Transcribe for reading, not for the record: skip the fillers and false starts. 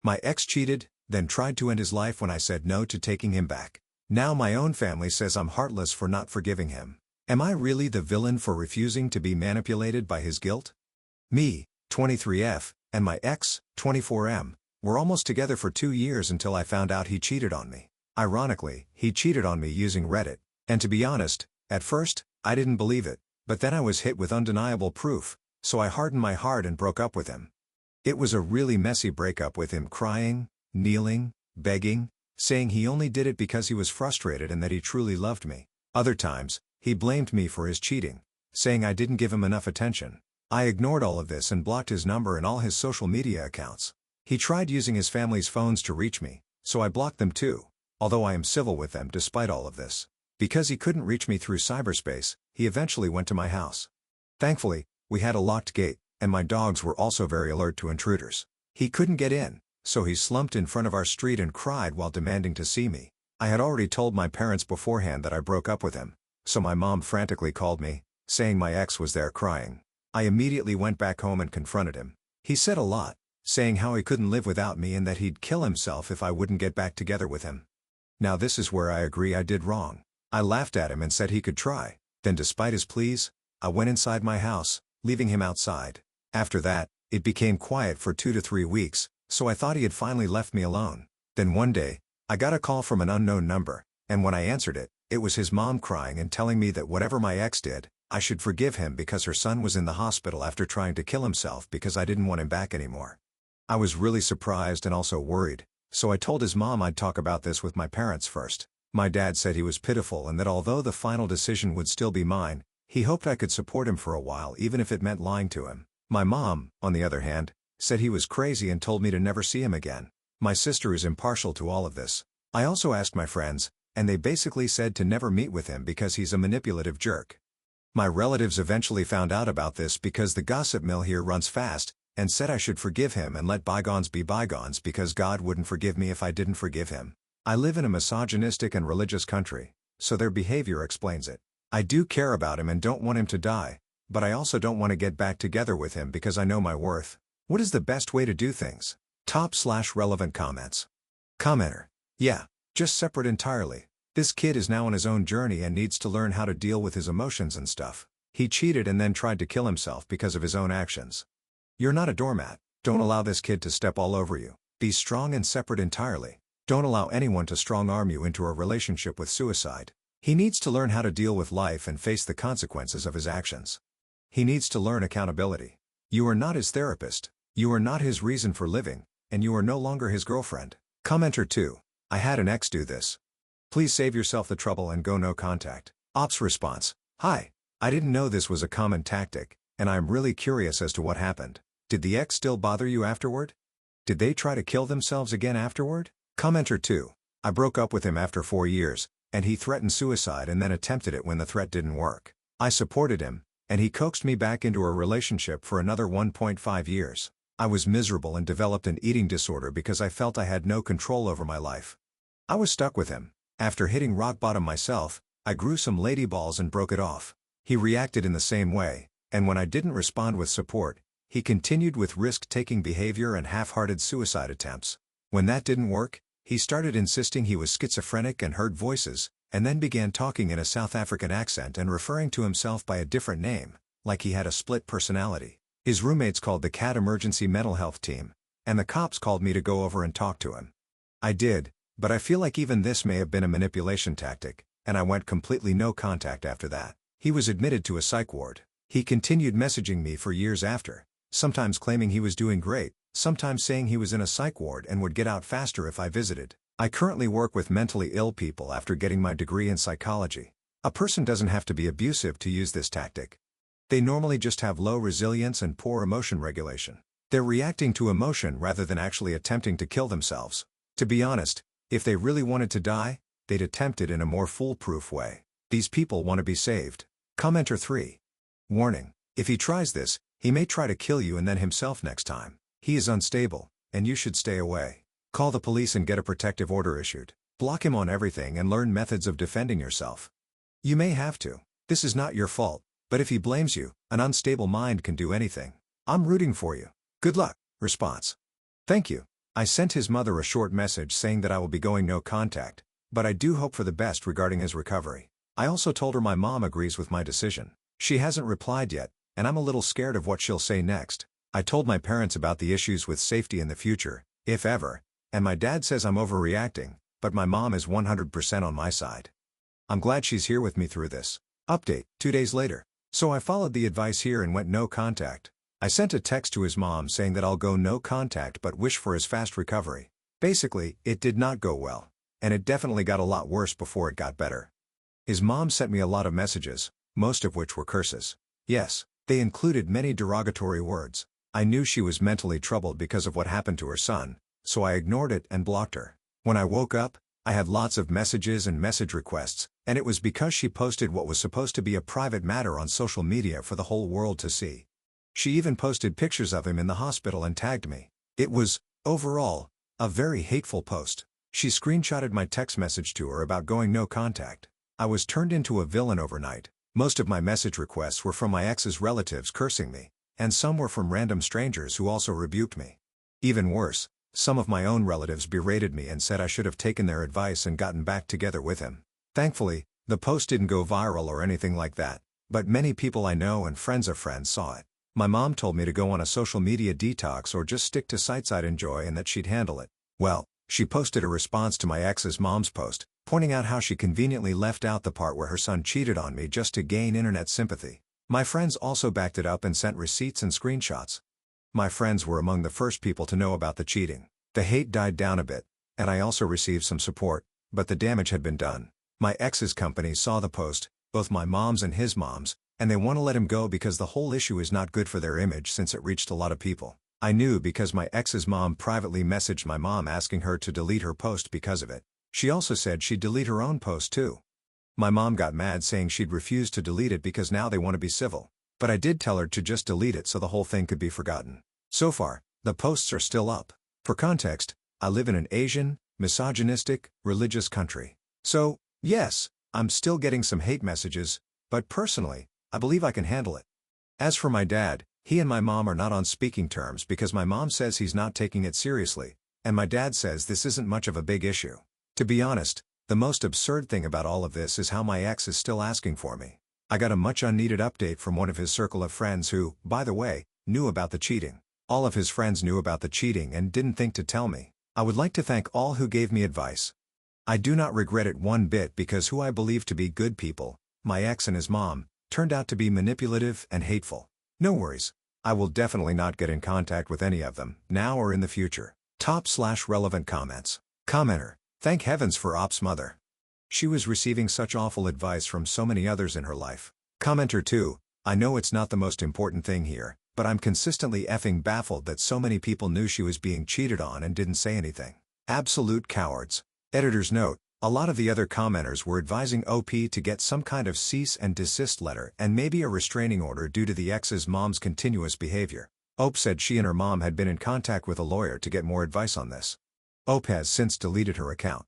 My ex cheated, then tried to end his life when I said no to taking him back. Now my own family says I'm heartless for not forgiving him. Am I really the villain for refusing to be manipulated by his guilt? Me, 23F, and my ex, 24M, were almost together for 2 years until I found out he cheated on me. Ironically, he cheated on me using Reddit. And to be honest, at first, I didn't believe it, but then I was hit with undeniable proof, so I hardened my heart and broke up with him. It was a really messy breakup with him crying, kneeling, begging, saying he only did it because he was frustrated and that he truly loved me. Other times, he blamed me for his cheating, saying I didn't give him enough attention. I ignored all of this and blocked his number and all his social media accounts. He tried using his family's phones to reach me, so I blocked them too, although I am civil with them despite all of this. Because he couldn't reach me through cyberspace, he eventually went to my house. Thankfully, we had a locked gate, and my dogs were also very alert to intruders. He couldn't get in, so he slumped in front of our street and cried while demanding to see me. I had already told my parents beforehand that I broke up with him, so my mom frantically called me, saying my ex was there crying. I immediately went back home and confronted him. He said a lot, saying how he couldn't live without me and that he'd kill himself if I wouldn't get back together with him. Now this is where I agree I did wrong. I laughed at him and said he could try. Then despite his pleas, I went inside my house, leaving him outside. After that, it became quiet for 2 to 3 weeks, so I thought he had finally left me alone. Then one day, I got a call from an unknown number, and when I answered it, it was his mom crying and telling me that whatever my ex did, I should forgive him because her son was in the hospital after trying to kill himself because I didn't want him back anymore. I was really surprised and also worried, so I told his mom I'd talk about this with my parents first. My dad said he was pitiful and that although the final decision would still be mine, he hoped I could support him for a while even if it meant lying to him. My mom, on the other hand, said he was crazy and told me to never see him again. My sister is impartial to all of this. I also asked my friends, and they basically said to never meet with him because he's a manipulative jerk. My relatives eventually found out about this because the gossip mill here runs fast, and said I should forgive him and let bygones be bygones because God wouldn't forgive me if I didn't forgive him. I live in a misogynistic and religious country, so their behavior explains it. I do care about him and don't want him to die, but I also don't want to get back together with him because I know my worth. What is the best way to do things? Top/relevant comments. Commenter. Yeah, just separate entirely. This kid is now on his own journey and needs to learn how to deal with his emotions and stuff. He cheated and then tried to kill himself because of his own actions. You're not a doormat. Don't allow this kid to step all over you. Be strong and separate entirely. Don't allow anyone to strong-arm you into a relationship with suicide. He needs to learn how to deal with life and face the consequences of his actions. He needs to learn accountability. You are not his therapist. You are not his reason for living, and you are no longer his girlfriend. Commenter 2. I had an ex do this. Please save yourself the trouble and go no contact. Ops response. Hi. I didn't know this was a common tactic, and I am really curious as to what happened. Did the ex still bother you afterward? Did they try to kill themselves again afterward? Commenter 2. I broke up with him after 4 years, and he threatened suicide and then attempted it when the threat didn't work. I supported him, and he coaxed me back into a relationship for another 1.5 years. I was miserable and developed an eating disorder because I felt I had no control over my life. I was stuck with him. After hitting rock bottom myself, I grew some lady balls and broke it off. He reacted in the same way, and when I didn't respond with support, he continued with risk-taking behavior and half-hearted suicide attempts. When that didn't work, he started insisting he was schizophrenic and heard voices, and then began talking in a South African accent and referring to himself by a different name, like he had a split personality. His roommates called the CAT emergency mental health team, and the cops called me to go over and talk to him. I did, but I feel like even this may have been a manipulation tactic, and I went completely no contact after that. He was admitted to a psych ward. He continued messaging me for years after, sometimes claiming he was doing great, sometimes saying he was in a psych ward and would get out faster if I visited. I currently work with mentally ill people after getting my degree in psychology. A person doesn't have to be abusive to use this tactic. They normally just have low resilience and poor emotion regulation. They're reacting to emotion rather than actually attempting to kill themselves. To be honest, if they really wanted to die, they'd attempt it in a more foolproof way. These people want to be saved. Commenter 3. Warning: if he tries this, he may try to kill you and then himself next time. He is unstable, and you should stay away. Call the police and get a protective order issued. Block him on everything and learn methods of defending yourself. You may have to. This is not your fault, but if he blames you, an unstable mind can do anything. I'm rooting for you. Good luck. Response. Thank you. I sent his mother a short message saying that I will be going no contact, but I do hope for the best regarding his recovery. I also told her my mom agrees with my decision. She hasn't replied yet, and I'm a little scared of what she'll say next. I told my parents about the issues with safety in the future, if ever, and my dad says I'm overreacting, but my mom is 100% on my side. I'm glad she's here with me through this. Update, 2 days later. So I followed the advice here and went no contact. I sent a text to his mom saying that I'll go no contact but wish for his fast recovery. Basically, it did not go well, and it definitely got a lot worse before it got better. His mom sent me a lot of messages, most of which were curses. Yes, they included many derogatory words. I knew she was mentally troubled because of what happened to her son, so I ignored it and blocked her. When I woke up, I had lots of messages and message requests, and it was because she posted what was supposed to be a private matter on social media for the whole world to see. She even posted pictures of him in the hospital and tagged me. It was, overall, a very hateful post. She screenshotted my text message to her about going no contact. I was turned into a villain overnight. Most of my message requests were from my ex's relatives cursing me, and some were from random strangers who also rebuked me. Even worse, some of my own relatives berated me and said I should have taken their advice and gotten back together with him. Thankfully, the post didn't go viral or anything like that, but many people I know and friends of friends saw it. My mom told me to go on a social media detox or just stick to sites I'd enjoy and that she'd handle it. Well, she posted a response to my ex's mom's post, pointing out how she conveniently left out the part where her son cheated on me just to gain internet sympathy. My friends also backed it up and sent receipts and screenshots. My friends were among the first people to know about the cheating. The hate died down a bit, and I also received some support, but the damage had been done. My ex's company saw the post, both my mom's and his mom's, and they want to let him go because the whole issue is not good for their image since it reached a lot of people. I knew because my ex's mom privately messaged my mom asking her to delete her post because of it. She also said she'd delete her own post too. My mom got mad saying she'd refuse to delete it because now they want to be civil. But I did tell her to just delete it so the whole thing could be forgotten. So far, the posts are still up. For context, I live in an Asian, misogynistic, religious country. So, yes, I'm still getting some hate messages, but personally, I believe I can handle it. As for my dad, he and my mom are not on speaking terms because my mom says he's not taking it seriously, and my dad says this isn't much of a big issue. To be honest, the most absurd thing about all of this is how my ex is still asking for me. I got a much unneeded update from one of his circle of friends who, by the way, knew about the cheating. All of his friends knew about the cheating and didn't think to tell me. I would like to thank all who gave me advice. I do not regret it one bit because who I believe to be good people, my ex and his mom, turned out to be manipulative and hateful. No worries. I will definitely not get in contact with any of them, now or in the future. Top/relevant comments. Commenter. Thank heavens for Op's mother. She was receiving such awful advice from so many others in her life. Commenter 2. I know it's not the most important thing here, but I'm consistently effing baffled that so many people knew she was being cheated on and didn't say anything. Absolute cowards. Editor's note. A lot of the other commenters were advising OP to get some kind of cease and desist letter and maybe a restraining order due to the ex's mom's continuous behavior. OP said she and her mom had been in contact with a lawyer to get more advice on this. OP has since deleted her account.